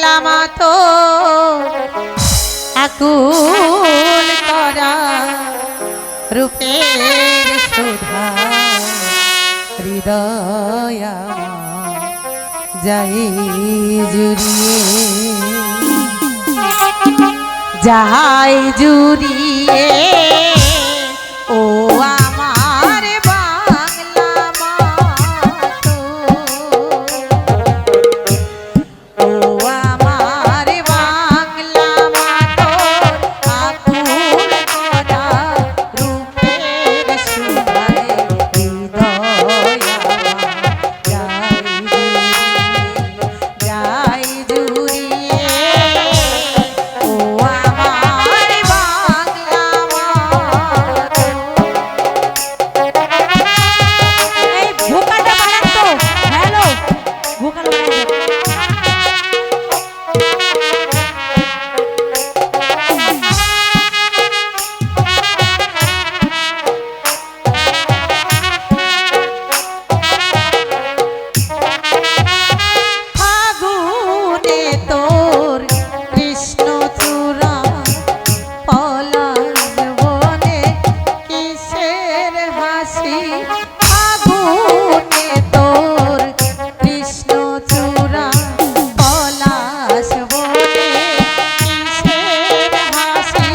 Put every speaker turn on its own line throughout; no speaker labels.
বাংলা মাতো আকুল করা রূপের সুধা হৃদয় যাই জুড়িয়ে যাই জুড়িয়ে ও আমার বাংলা মাতো ও আমার বাংলা মাতো আকুল করা রূপের সুধায় হৃদয় যাই জুড়িয়ে ও আমার বাংলা মাতো। এই ভোকালটা বাড়ান তো, হ্যালো ভোকাল বাড়ান। ফাগুনে তোর কৃষ্ণ চূড়া পলাশ বনে কিসের হাসি ফাগুনে তোর কৃষ্ণ চূড়া পলাশ বনে কিসের হাসি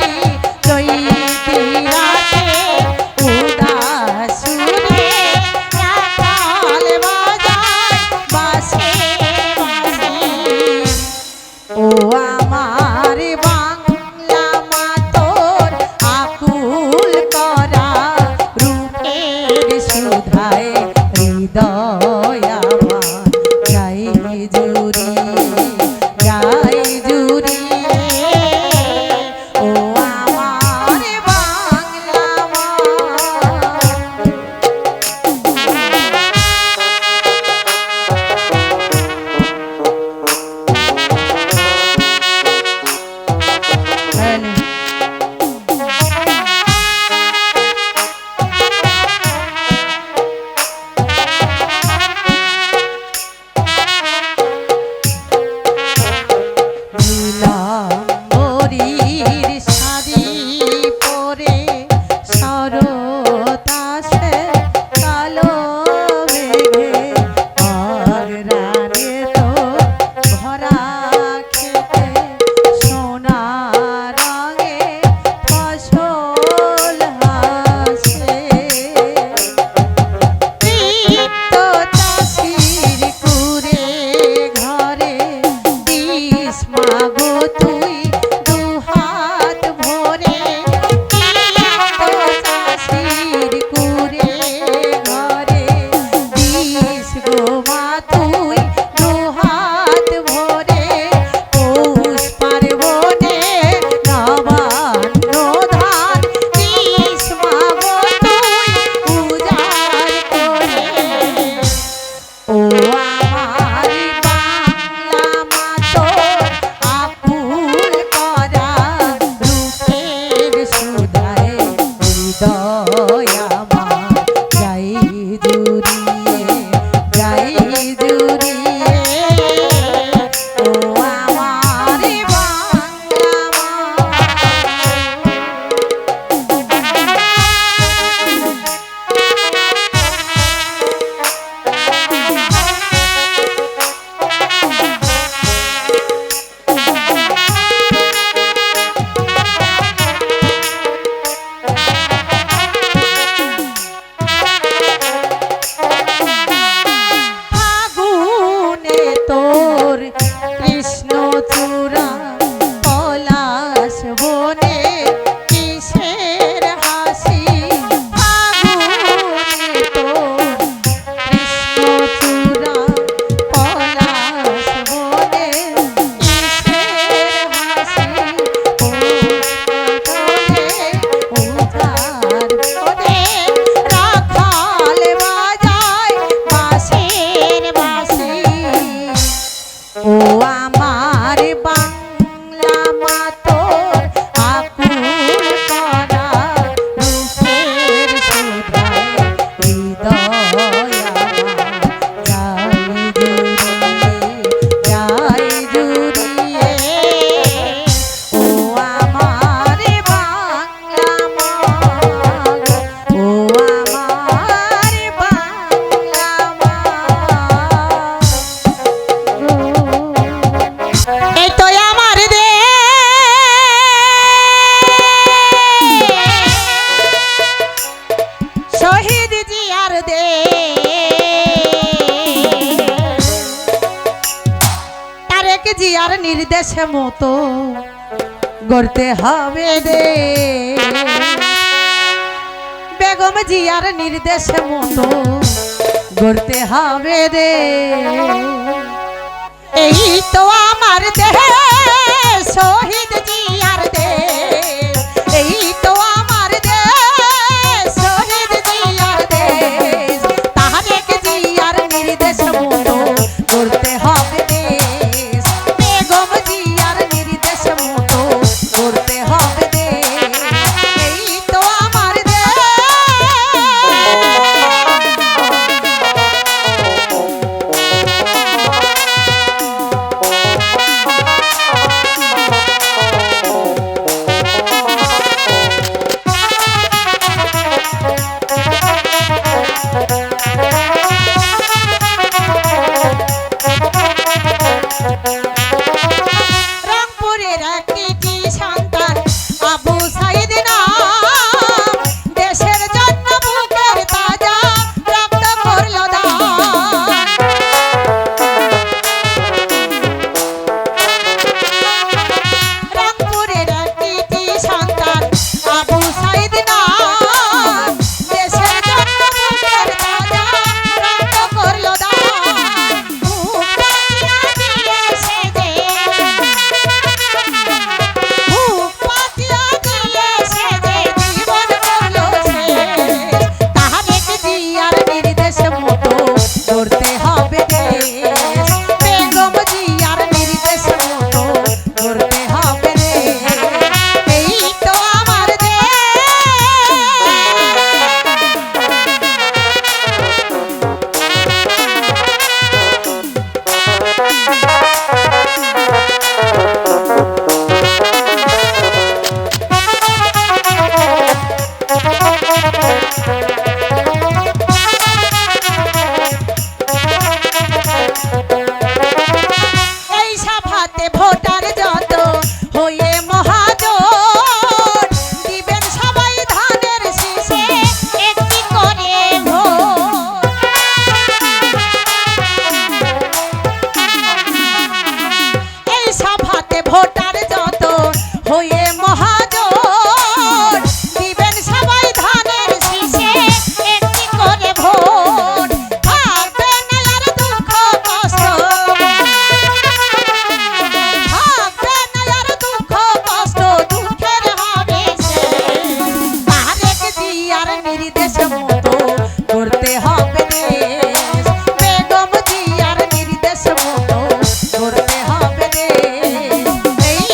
চৈতি রাতে উদাস সুরে রাখাল বাজায় বাঁশি ও আমার বাংলা মাতোর আকুল করা রূপের সুধায় হৃদয় আমার যাই জুড়িয়ে ও আমার বাংলা হ্যালো নীলাম্বরীর শাড়ি পরে শরতাসে কালো মেঘে অগ্রাণে তো ভরা খেতে সোনা রঙে ফসল হাসে তৃপ্ত চাষির কুরে ঘরে দিস মাগো তুই দুহাত ভরে তৃপ্ত চাষির কুরে ঘরে দিস গো মা তুই দুহাত ভরে পৌষ পার্বণে নবান্ন ধান দিস মাগো তুই উজাড় করে ও আমার বাংলা মাতোর আকুল করা রূপের সুধায় হৃদয় আমার যাই জুড়িয়ে ও আমার বাংলা ফাগুনে তোর কৃষ্ণ চূড়া পলাশ বনে কিসের হাসি ফাগুনে তোর কৃষ্ণ চূড়া পলাশ বনে কিসের হাসি পুষ্পতলে উজাড় করে রাখাল বাজায় বাঁশির বাঁশি ও আমার বাংলা মাতোর আকুল করা রূপের সুধায় হৃদয় আমার যাই জুড়িয়ে নির্দেশ মতো গড়তে হবে রে, বেগম জিয়ার নির্দেশ মতো গড়তে হবে রে। এই তো আমার দেশ শহীদ জিয়ার দেশ, এই তো আমার দেশ শহীদ জিয়ার দেশ, তারেক জিয়ার নির্দেশ মতো গড়তে হবে দেশ, বেগম জিয়ার নির্দেশ মতো গড়তে হবে দেশ, এই তো আমার দেশ। রংপুরের একটি সন্তান আবু সাইদ নাম, দেশের জন্য বুকের তাজা রক্ত করলো দান। রংপুরের একটি সন্তান আবু সাইদ নাম, দেশের জন্য বুকের তাজা রক্ত করলো দান। বুক পাতিয়া দিয়েছে যে, বুক পাতিয়া দিয়েছে যে, জীবন করলো শেষ, তারেক জিয়ার নির্দেশ মতো গড়তে হবে দেশ, বেগম জিয়ার নির্দেশ মতো গড়তে হবে দেশ, এই তো আমার দেশ। এই সভাতে ভোটার যত হয়ে মহাজন, দিবেন সবাই ধানের শীষে একটি করে ভোট। এই সভাতে ভোটার যত হয়ে মহাজন, দিবেন সবাই ধানের শীষে একটি করে ভোট। থাকবে না আর দুঃখ কষ্ট, থাকবে না আর দুঃখ কষ্ট, দুঃখের হবে শেষ, তারেক জিয়ার নির্দেশ মতো করতে হবে দেশ, বেগম জিয়ার নির্দেশ মতো করতে হবে দেশ, এই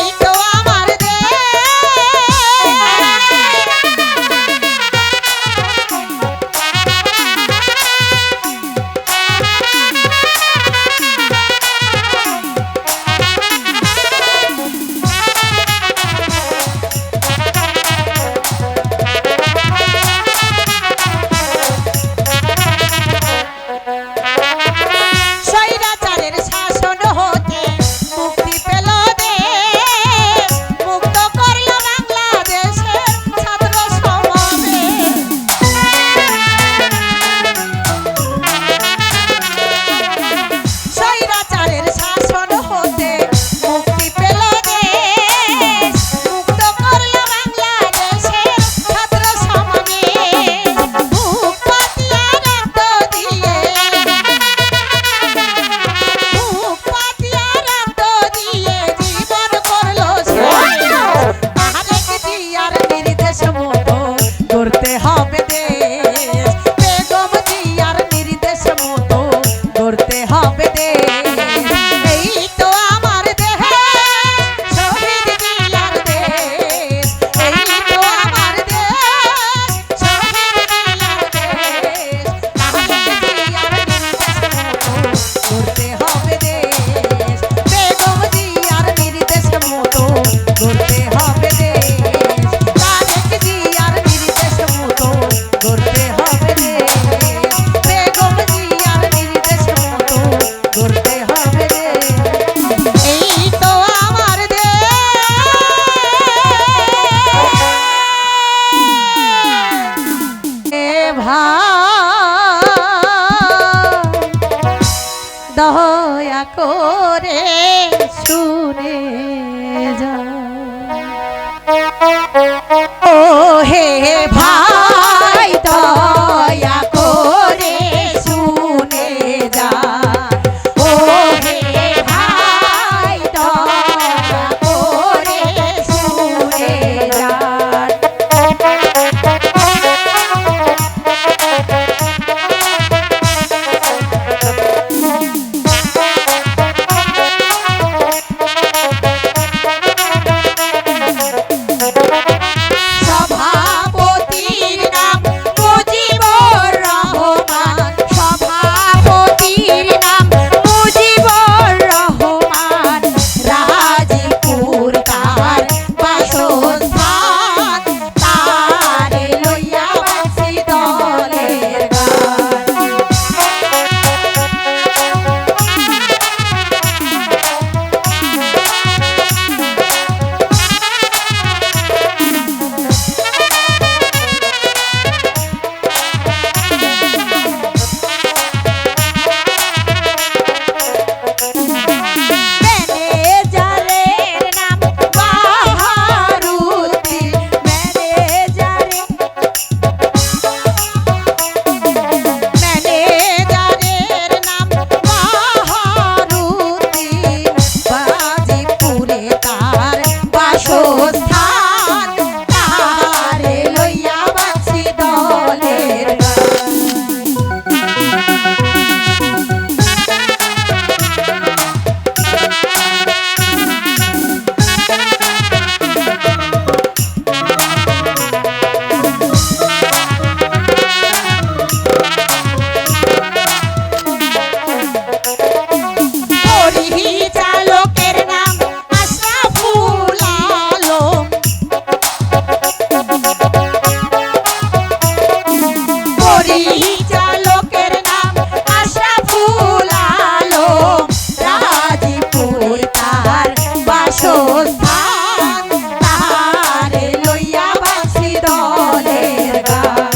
বাসস্থান তাহারে লইয়া বাঁশি দলের গান।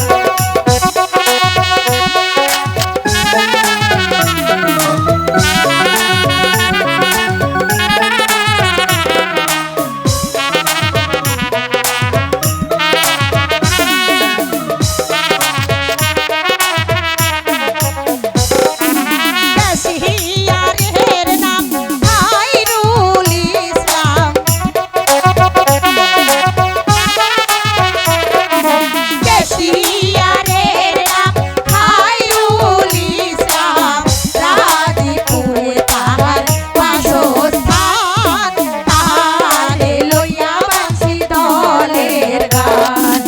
ক্যাশিয়ারের নাম খায়রুল ইসলাম, ক্যাশিয়ারের নাম খায়রুল ইসলাম, রাজীপুরে তাহার বাসস্থান তাহারে লইয়া বাঁশি দলের গান।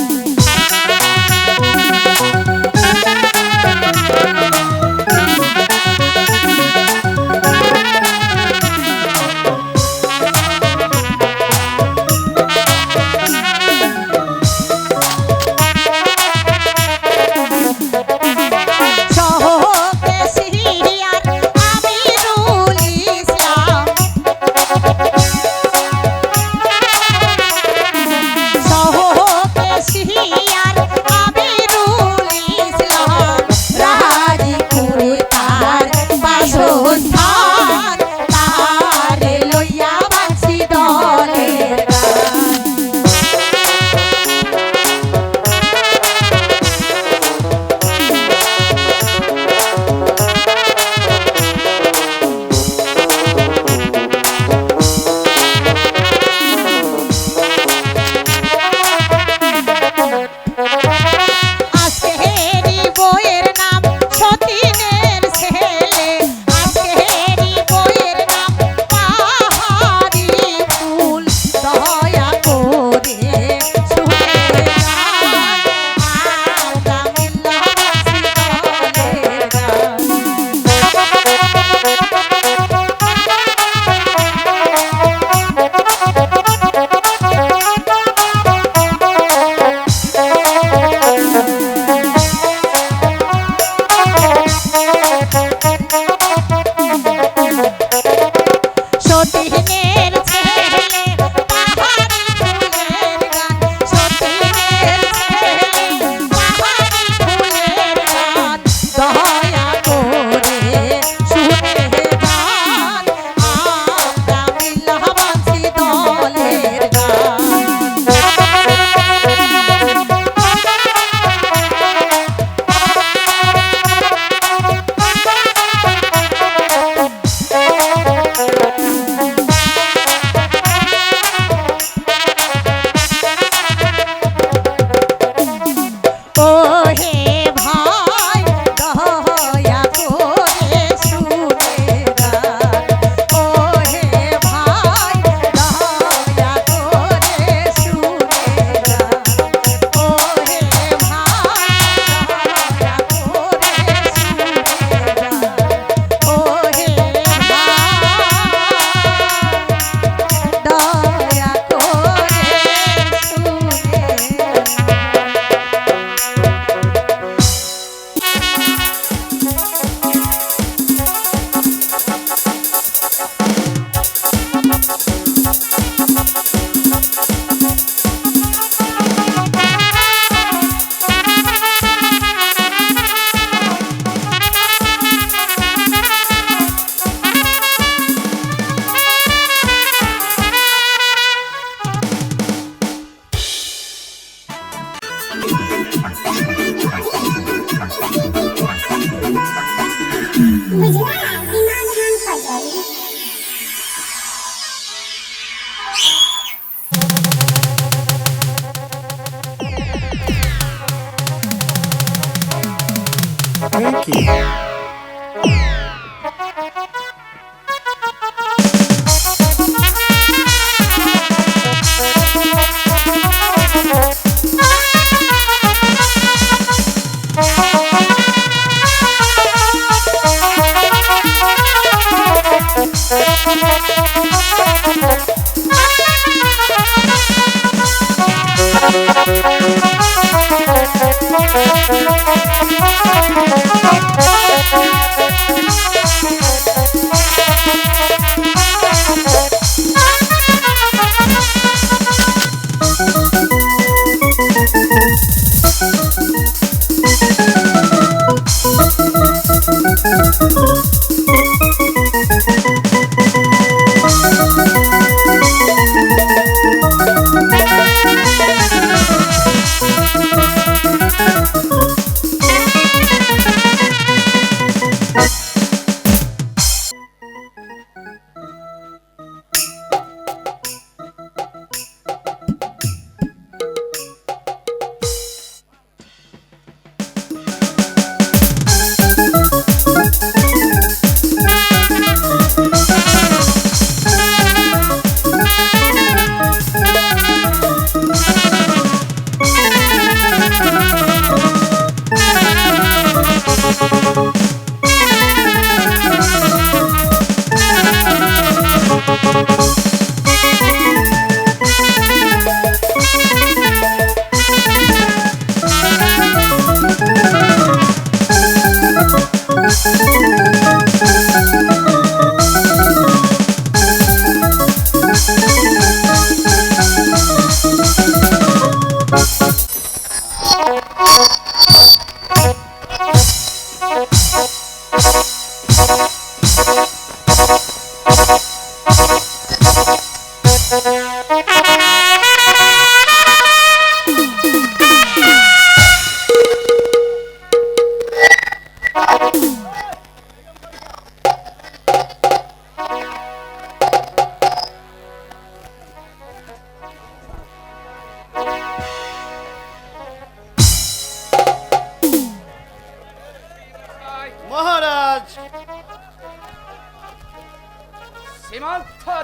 সতীনের ছেলে পাহাড়ি ফুলের গান, সতীনের ছেলে পাহাড়ি ফুলের গান, দয়া করে শুনে যান আমরা মিল্লা বাঁশি দলের গান।
Thank you.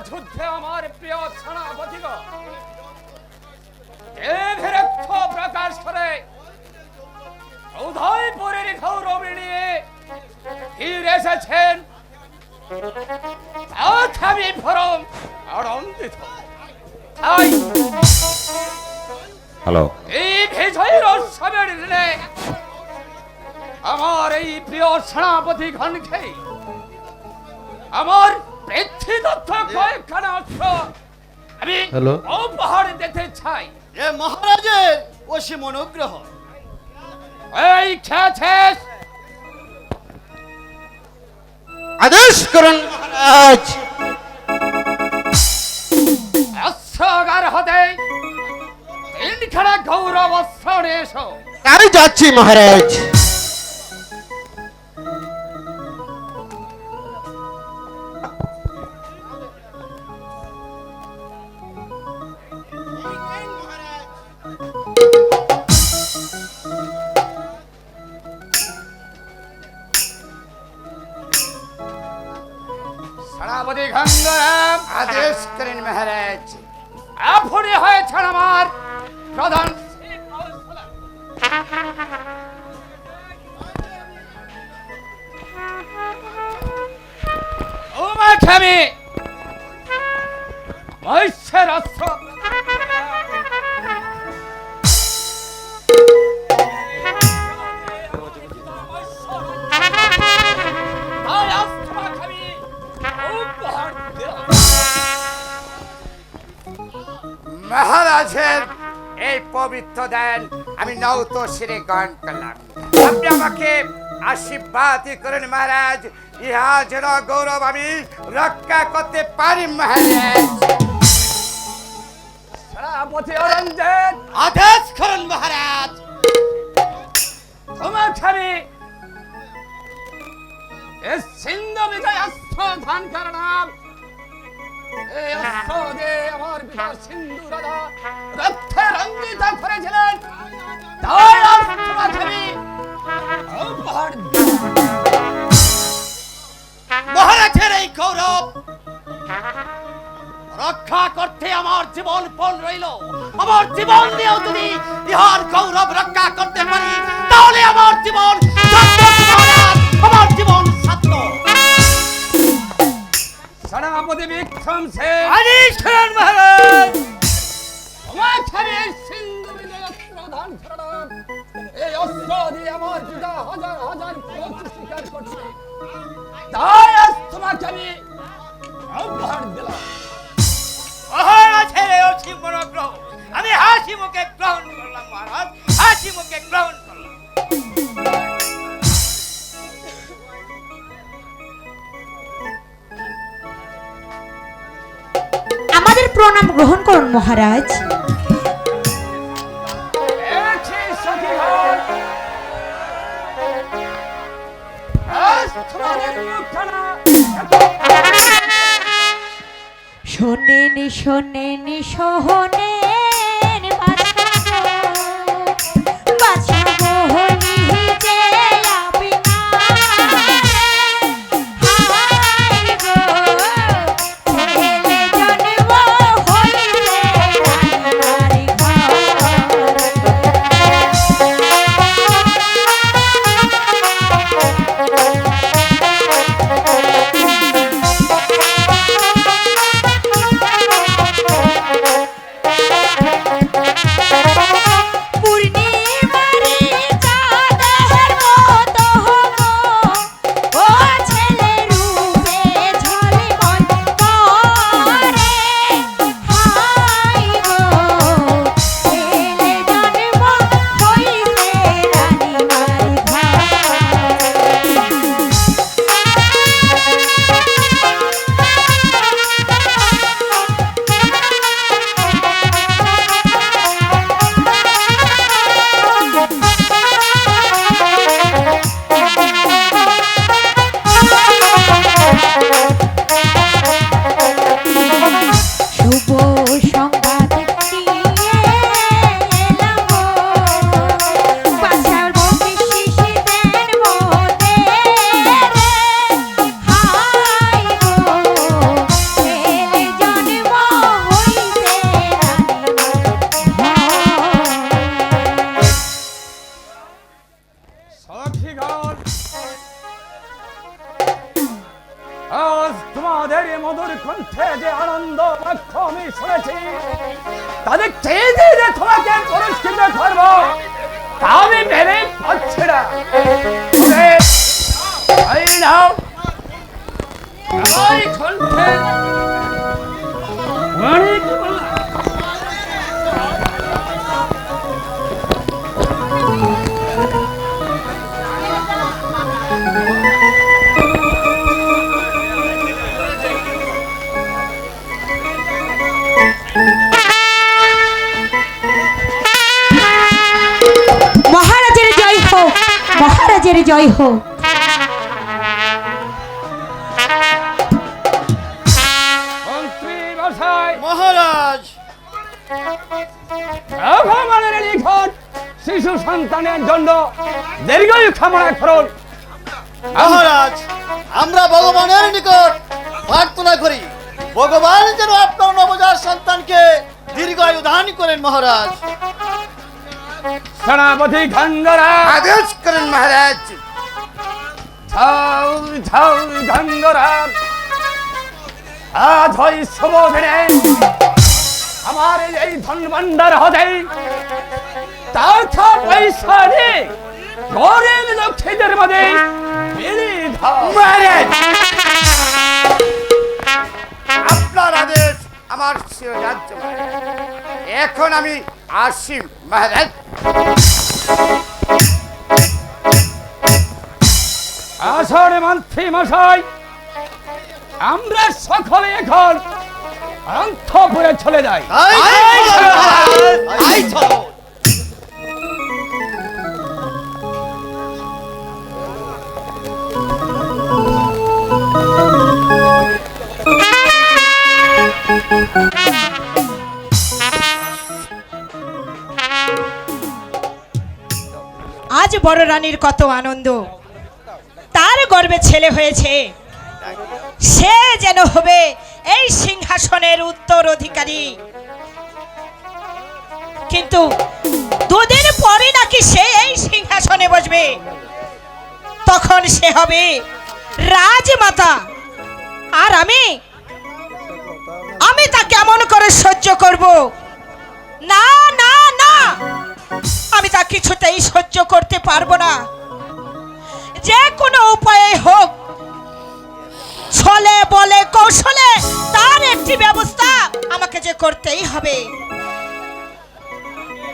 যুদ্ধে আমার প্রিয় সেনাপতিগণ যে বীরত্ব প্রকাশ করে উদয়পুরের গৌরব নিয়ে ফিরে এসেছেন, আমি পরম আনন্দিত।
হ্যালো,
এই বিজয়ের উৎসবের দিনে আমার এই প্রিয় সেনাপতিগণকে আমার পৃথিবীদত্ত কয়েকখানা অস্ত্র আমি উপহার দিতে চাই।
এ মহারাজের অসীম অনুগ্রহ।
এই খেয়েছিস,
আদেশ করুন মহারাজ।
অস্ত্রাগার হতে তিনখানা গৌরব অস্ত্র নিয়ে এসো।
তাই যাচ্ছি মহারাজ।
সেনাপতি গঙ্গারাম,
আদেশ করেন মহারাজ।
আপনি হয়েছেন আমার প্রধান। তোমাকে আমি মহিষের অস্ত্র
মহারাজের এই পবিত্র দেন আমি নৌত শিরে গ্রহণ করলাম। আপনি আমাকে আশীর্বাদ করেন মহারাজ, ইহা যেন গৌরব আমি রক্ষা করতে পারি মহারাজ।
সেনাপতি অরঞ্জন,
আদেশ করুন মহারাজ।
তোমাকে আমি এই সিন্ধু বিজয় অস্ত্র দান করলাম। এই অস্ত্র দিয়ে আমার পিতা সিন্ধু রাজা রক্তে রঞ্জিত করেছিলেন, তাই অস্ত্রকে আমি উপহার দিলাম।
মহারাজের এই গৌরব রক্ষা করতে আমার জীবন পণ রইল। আমার জীবন দিয়েও যদি ইহার গৌরব রক্ষা করতে পারি তাহলে আমার জীবন সার্থক মহারাজ, আমার জীবন সার্থক।
সেনাপতি বিক্রম সিং,
আদেশ করুন মহারাজ।
তোমাকে আমি এই সিন্ধু বিজয় অস্ত্র দান করলাম। এই অস্ত্র দিয়ে আমার পিতা হাজার হাজার পথ স্বীকার করছে, তাই আজ তোমাকে আমি উপহার দিলাম।
মহারাজের অসীম অনুগ্রহ আমি হাসি মুখে গ্রহণ করলাম মহারাজ, হাসি মুখে গ্রহণ করলাম।
আমাদের প্রণাম গ্রহণ করুন মহারাজ।
এসে সখীগণ, আজ তোমাদের মুখখানা
শোনেন শোনেন শোনেন বাছা বহনি যে আবিনা হায় গো ছেলে জন্ম হইলে রানীর ছেলে
আমি শুনেছি তাদের চেয়ে যে তোমাকে পুরস্কৃত করবো তা আমি ভেবে পাচ্ছি না। তবে এই নাও আমার কণ্ঠে অনেক
মহারাজের জয় হোক, মহারাজের জয় হোক।
মন্ত্রী মশাই,
মহারাজ,
ভগবানের নিকট শিশু সন্তানের জন্য দীর্ঘায়ু কামনা করুন।
মহারাজ, আমরা ভগবানের নিকট প্রার্থনা করি ভগবান যেন আপনার নবজাত সন্তানকে দীর্ঘায়ু দান করেন। মহারাজ,
সেনাপতি গঙ্গরাজ,
আদেশ করেন মহারাজ।
যাও যাও গঙ্গরাজ, আজ ওই শুভ দিনে আমার এই ধন ভান্ডার হতে টাকা পয়সা দিয়ে গরিব লক্ষ্মীদের মধ্যে বিলিয়ে দাও।
মহারাজ, আপনার আদেশ আমার শিরোধার্য। এখন আমি আসি মহারাজ।
আসলে মন্ত্রী মশাই, আমরা সকলে এখন অন্তঃপুরে চলে যাই।
আই চলো মহারাজ, আই চলো।
আজ বড় রানীর কত আনন্দ, তার গর্বে ছেলে হয়েছে, সে যেন হবে এই সিংহাসনের উত্তরাধিকারী। কিন্তু দুদিন পরে নাকি সে এই সিংহাসনে বসবে, তখন সে হবে রাজমাতা। আর আমি তা কেমন করে সহ্য করব? না না না, আমি তা কিছুতেই সহ্য করতে পারবো না। যে কোনো উপায়ে হোক, ছলে বলে কৌশলে তার একটি ব্যবস্থা আমাকে যে করতেই হবে।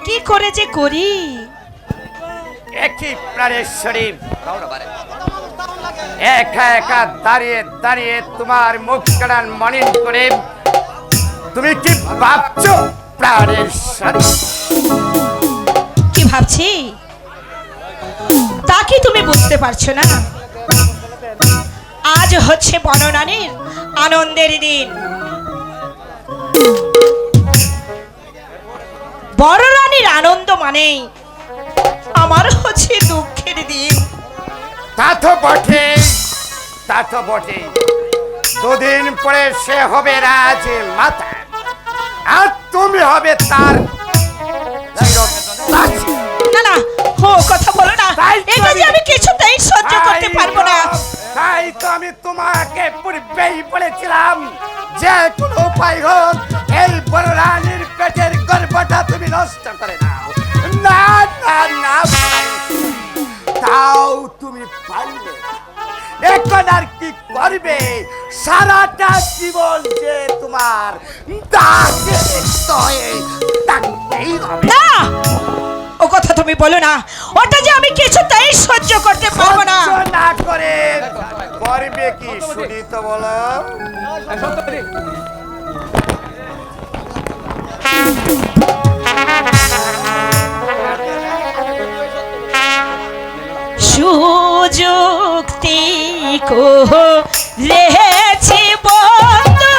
কি করে যে করি?
একই প্রাণের শরীর একা একা দাঁড়িয়ে দাঁড়িয়ে তোমার মুখ কাটান মনিন করে তুমি কি ভাবছো? প্রাণের শরীর
কি ভাবছি তা কি তুমি বুঝতে পারছো না? আজ হচ্ছে বনরানীর আনন্দের দিন। বড় রানীর আনন্দ মানে আমার হচ্ছে দুঃখের দিন।
তা তো বটে, তা তো বটে। দুদিন পরে সে হবে রাজমাতা আর তুমি হবে তার চিরদাসী।
না না, ও কথা বলো না, এটা যে আমি কিছুতেই সহ্য করতে পারবো না।
তাই তো আমি তোমাকে পূর্বেই বলেছিলাম যে কোনো উপায় হোক এই বড় রানীর পেটের গর্ভটা তুমি নষ্ট করে দাও। না না না, তাও তুমি পারবে না। এখন আর কি করবে? সারাটা জীবন যে তোমার দাগে থাকতেই হবে।
না, ও কথা তুমি বলো না, ওটা যে আমি কিছুতেই সহ্য করতে পারবো না।
সহ্য না করে করবে কি শুনি তো বলো।
সুযুক্তি করেছি বন্ধু,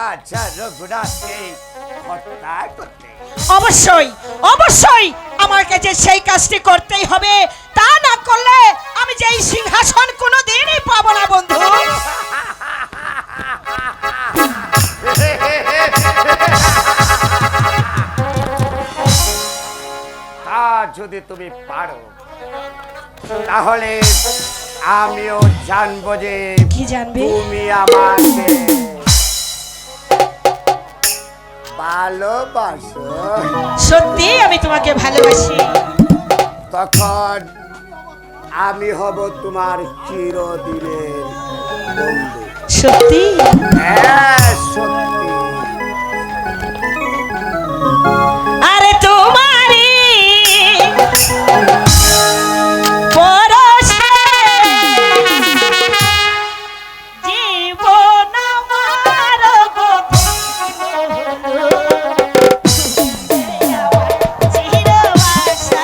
রাজা রঘুনাথকে হত্যা করতে।
অবশ্যই অবশ্যই আমাকে যে সেই কাজটি করতেই হবে, তা না করলে আমি যে এই সিংহাসন কোনোদিনই পাবো না বন্ধু।
তা যদি তুমি পারো তাহলে আমিও জানবো যে
কি জানবে?
তুমি আমাকে ভালোবাসো।
সত্যি আমি তোমাকে ভালোবাসি।
তখন আমি হব তোমার চিরদিনের বন্ধু।
সত্যি?
হ্যাঁ সত্যি।
আরে তোমারই পরশে জীবন আমার বন্ধু, তুমি যে আমার চির আশা।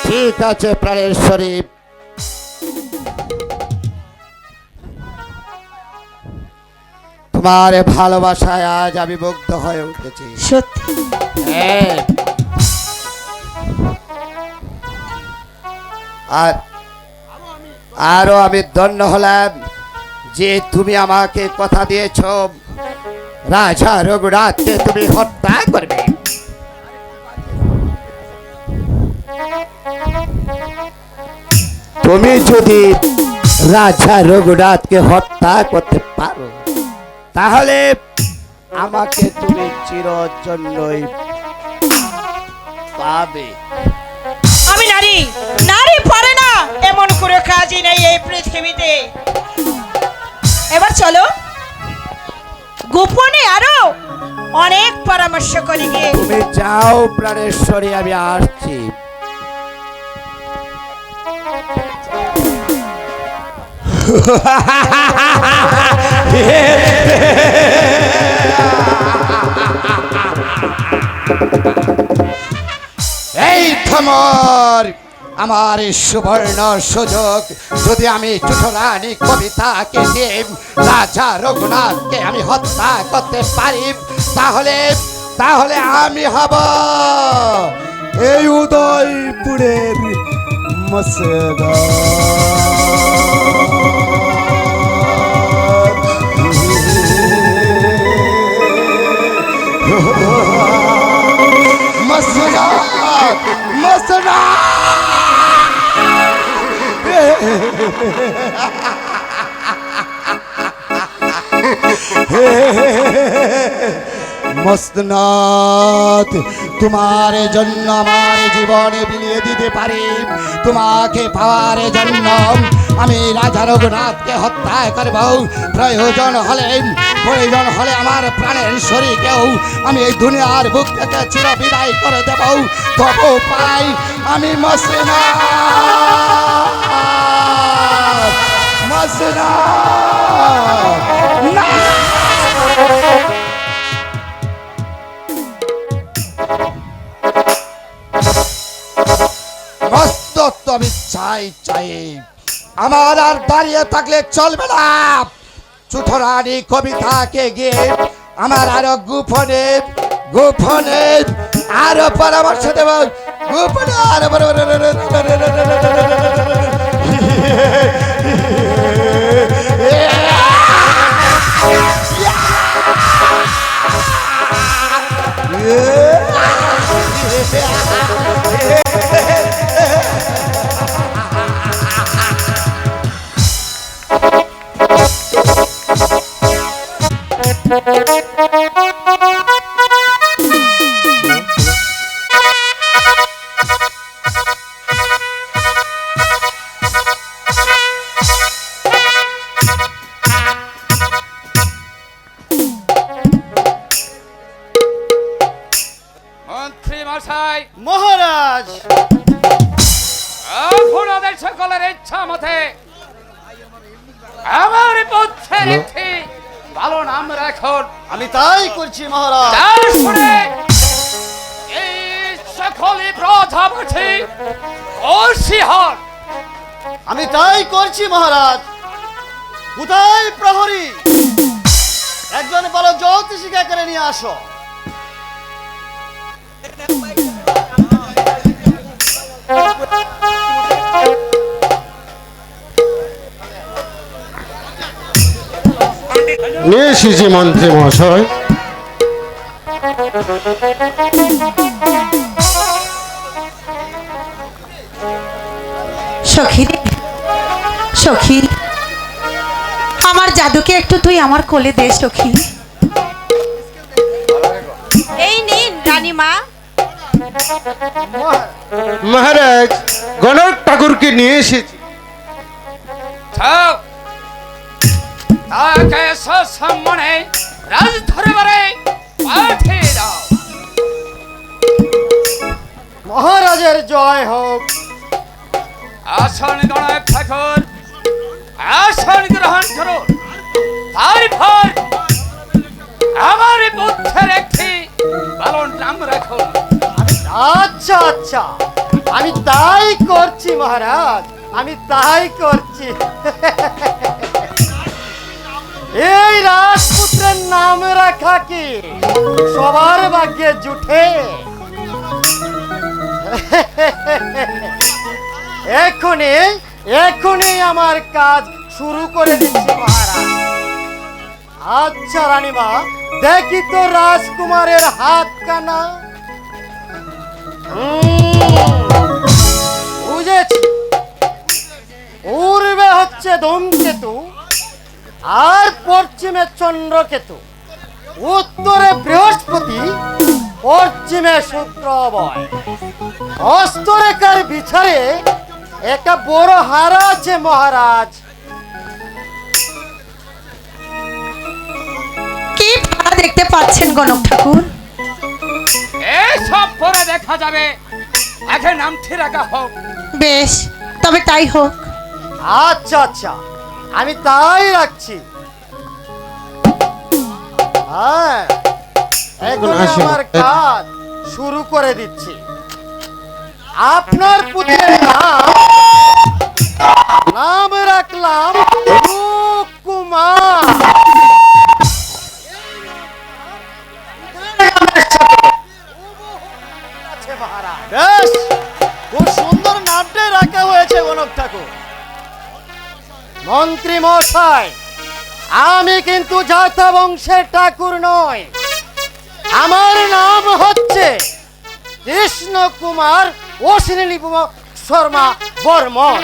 ঠিক আছে প্রাণেশ্বরী, তোমার ভালোবাসায় আজ আমি মুগ্ধ হয়ে উঠেছি।
সত্যি?
হ্যাঁ। আর আরো আমি ধন্য হলাম যে তুমি আমাকে কথা দিয়েছ রাজা রঘুনাথকে তুমি হত্যা করবে।
তুমি যদি রাজা রঘুনাথকে হত্যা করতে পারো তাহলে আমাকে তুমি চিরর জন্যই পাবে।
আমি নারী, নারী পারে না এমন কোনো কাজই নেই এই পৃথিবীতে। এবার চলো গোপনে আরো অনেক পরামর্শ করে গিয়ে।
তুমি যাও প্রাণেশ্বরী, আমি আসছি। এই থমর, আমার এই সুবর্ণ সুযোগ, যদি আমি চুটরানি কবিতাকে দিয়ে রাজা রঘুনাথকে আমি হত্যা করতে পারি তাহলে তাহলে আমি হব এই উদয়পুরের মসেদা। মসেদা মসেদা মস্তনাথ, তোমার জন্য আমার জীবনে বিলিয়ে দিতে পারি। তোমাকে পাওয়ার জন্য আমি রাজা রঘুনাথকে হত্যা করব। প্রয়োজন হলে আমার প্রাণের শরীরকেও আমি এই দুনিয়ার বুক থেকে চির বিদায় করে দেব। তবু পাই আমি মস্তনাথ, মস্তনাথ না। মস্তত্ব আমি চাই। আমার আর দাঁড়িয়ে থাকলে চলবে না। চুথরানি কবিতাকে গিয়ে আমার আরো গোপনে আরো পরামর্শ দেব। গোপনে আরো
মন্ত্রী মশাই,
মহারাজ,
আপনাদের সকলের ইচ্ছা মতে আমার পুত্রের একটি ভালো নাম রাখুন।
আমি তাই করছি মহারাজ।
যার শুনে এই সকলে প্রজাপতি খুশি হন।
আমি তাই করছি মহারাজ। কোথায় প্রহরী? একজন বলো জ্যোতিষীকে করে নিয়ে আসো।
নিয়ে এসেছি মন্ত্রী মহাশয়।
সখী, সখী, আমার জাদুকে একটু তুই আমার কোলে দে সখী।
এই নিন রানীমা।
মহারাজ, গণক ঠাকুরকে নিয়ে এসেছি।
তাকে সসম্মানে রাজদরবারে পাঠিয়ে দাও।
মহারাজের জয় হোক।
আসন গণক ঠাকুর, আসন গ্রহণ করুন। তারপর আমার পুত্রের একটি ভালো নাম রাখুন।
আচ্ছা আচ্ছা, আমি তাই করছি মহারাজ, আমি তাই করছি। এই রাজপুত্রের নাম রাখা কি সবার ভাগ্যে জুটে? এখনই আমার কাজ শুরু করে দিচ্ছি মহারাজ। আচ্ছা রানীমা, দেখি তো রাজকুমারের হাত কানা। বুঝেছি,
ধূমকেতু, আর পশ্চিমে চন্দ্রকেতু, উত্তরে বৃহস্পতি, পশ্চিমে শুক্র বয়। হস্তরেখার বিছারে একটা বড় হারা আছে মহারাজ।
কি ভাড়া দেখতে পাচ্ছেন গণক ঠাকুর?
এসব পরে দেখা যাবে, আগে নামটি রাখা হোক।
বেশ, তবে তাই হোক।
আচ্ছা আচ্ছা, আমি তাই রাখছি। হ্যাঁ, এখন
আসি।
আমার কাজ শুরু করে দিচ্ছি। আপনার পুত্রের নাম রাখলাম রূপকুমার। বেশ, খুব সুন্দর নামটাই রাখা হয়েছে গণক ঠাকুর। মন্ত্রী মশাই, আমি কিন্তু জাতা বংশের ঠাকুর নই। আমার নাম হচ্ছে কৃষ্ণ কুমার অশ্বিনী শর্মা বর্মন,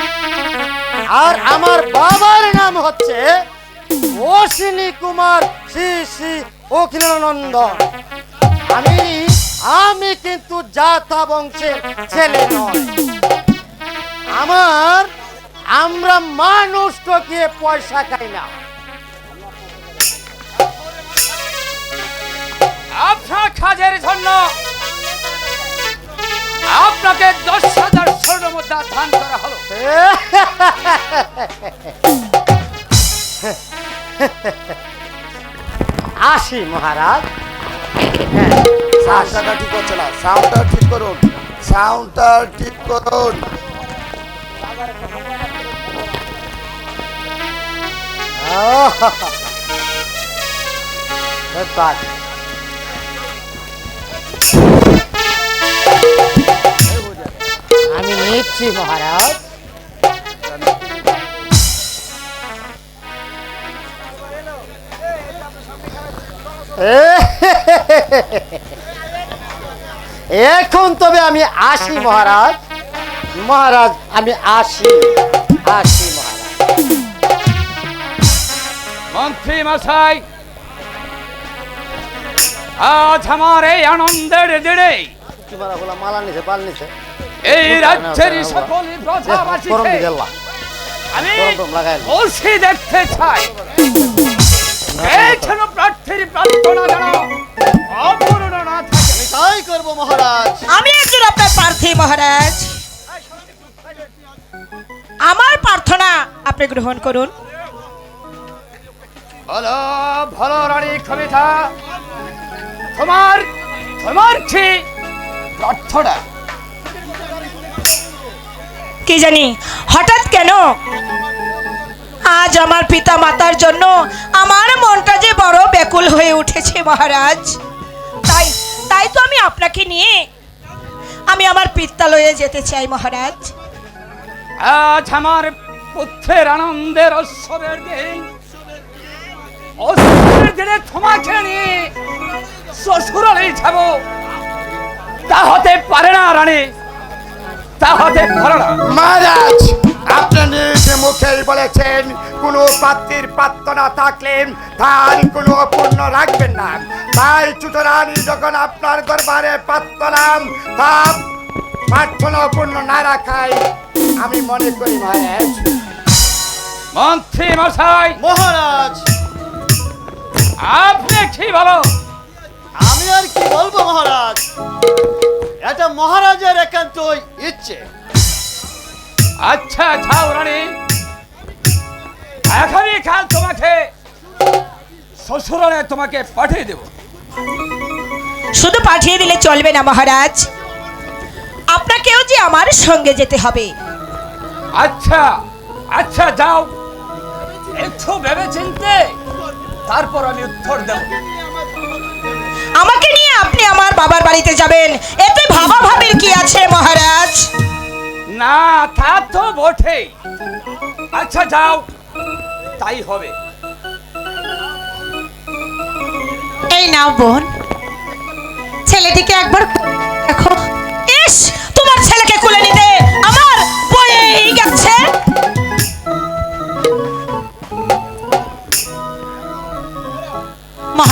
আর আমার বাবার নাম হচ্ছে অশ্বিনী কুমার শ্রী শ্রী অখিলানন্দ। আমি কিন্তু জাতা বংশের ছেলে নয়। আমরা মানুষ ঠকিয়ে পয়সা খাই না।
আপনার কাজের জন্য আপনাকে 10,000 স্বর্ণ মুদ্রা দান করা হলো।
আসি মহারাজ।
সাউন্ডটা ঠিক হচ্ছে না, সাউন্ডটা ঠিক করুন, সাউন্ডটা ঠিক করুন।
আমি নিচ্ছি মহারাজ। এখন তবে আমি আসি মহারাজ। মহারাজ, আমি আসি মহারাজ।
মন্ত্রী মশাই, আজ আমার এই আনন্দের দিনে
মালা নিছে, পাল নিছে,
এই রাজ্যের সকল প্রজাবাসীকে আমি বলছি দেখতে চাই। এই যেন প্রার্থীর প্রার্থনা যেন অপূর্ণ না থাকে।
তাই করবো মহারাজ।
আমি একজন আপনার প্রার্থী মহারাজ, আমার প্রার্থনা আপনি গ্রহণ করুন।
ভালো ভালো রানী কবিতা, তোমার কি প্রার্থনা?
কি জানি হঠাৎ কেন আজ আমার পিতা মাতার জন্য আমার মনটা যে বড় ব্যাকুল হয়ে উঠেছে মহারাজ। তাই তো আমি আপনাকে নিয়ে আমি আমার পিত্তালয়ে যেতে চাই মহারাজ।
আজ আমার পুত্রের আনন্দের উৎসবের দিন, উৎসবের দিনে তোমাকে নিয়ে শ্বশুরালয়ে যাব, তা হতে পারে না রানী, তা হতে পারে না।
মহারাজ, আপনি নিজ মুখেই বলেছেন কোনো পাত্রীর প্রার্থনা থাকলে তার কোনো অপূর্ণ রাখবেন না। তাই চুতরানী যখন আপনার দরবারে প্রার্থনা তা প্রার্থনা অপূর্ণ না রাখাই আমি মনে করি মহারাজ।
মন্ত্রী মশাই,
মহারাজ,
আপনি কি বলো?
আমি আর কি বলবো মহারাজ, এটা মহারাজের একান্তই ইচ্ছে।
আচ্ছা যাও রানী, এখনই কাল তোমাকে শ্বশুরালয়ে তোমাকে পাঠিয়ে দেব।
শুধু পাঠিয়ে দিলে চলবে না মহারাজ, আপনাকেও যে আমার সঙ্গে যেতে হবে।
আচ্ছা আচ্ছা যাও, একটু ভেবে চিনতে তারপর আমি উত্তর দেব।
আমাকে নিয়ে আপনি আমার বাবার বাড়িতে যাবেন, এতে ভাবা ভাবির কি আছে মহারাজ?
না, তা তো বটেই। আচ্ছা যাও, তাই হবে।
এই নাও বোন, ছেলেটিকে একবার দেখো।
ইস, তোমার ছেলেকে কোলে নিতে আমার বয়েই গেছে।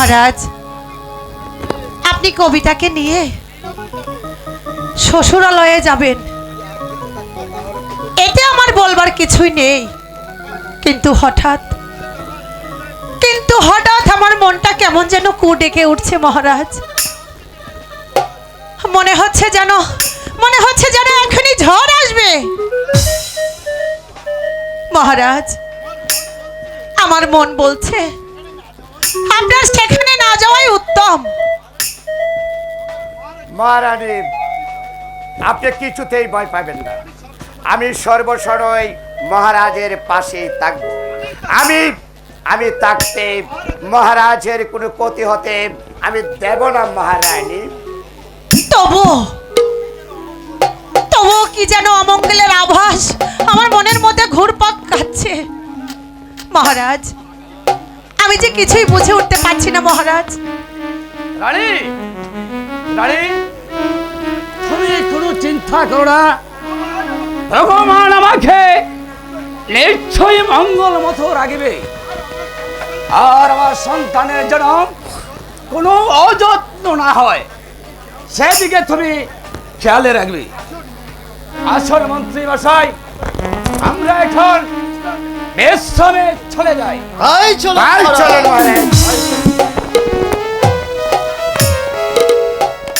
মহারাজ, আপনি কবিতাকে নিয়ে শ্বশুরালয়ে যাবেন, এতে আমার বলবার কিছুই নেই। কিন্তু হঠাৎ আমার মনটা কেমন যেন কু ডেকে উঠছে মহারাজ। মনে হচ্ছে যেন এখনই ঝড় আসবে। মহারাজ, আমার মন বলছে আপনার সেখানে না যাওয়াই উত্তম।
মহারানী, আপনি কিছুতেই ভয় পাবেন না। আমি সর্বসময় মহারাজের পাশে থাকব। আমি থাকতে মহারাজের কোনো ক্ষতি হতে আমি দেব না মহারানী।
তবু কি যেন অমঙ্গলের আভাস আমার মনের মধ্যে ঘুরপাক খাচ্ছে। মহারাজ, আমি যে কিছুই বুঝে উঠতে পারছি না মহারাজ।
রানী, তুমি কোনো চিন্তা করো না। ভগবান আমাকে নিশ্চয়ই মঙ্গল মতো রাখবে, আর আমার সন্তানের যেন কোনো অযত্ন না হয় সেদিকে তুমি খেয়ালে রাখবে। আসল মন্ত্রী মশাই, আমরা এখন বিশ্রামে চলে যাই।
তাই চলো
চলেন
মহারাজ।
মহারাজ।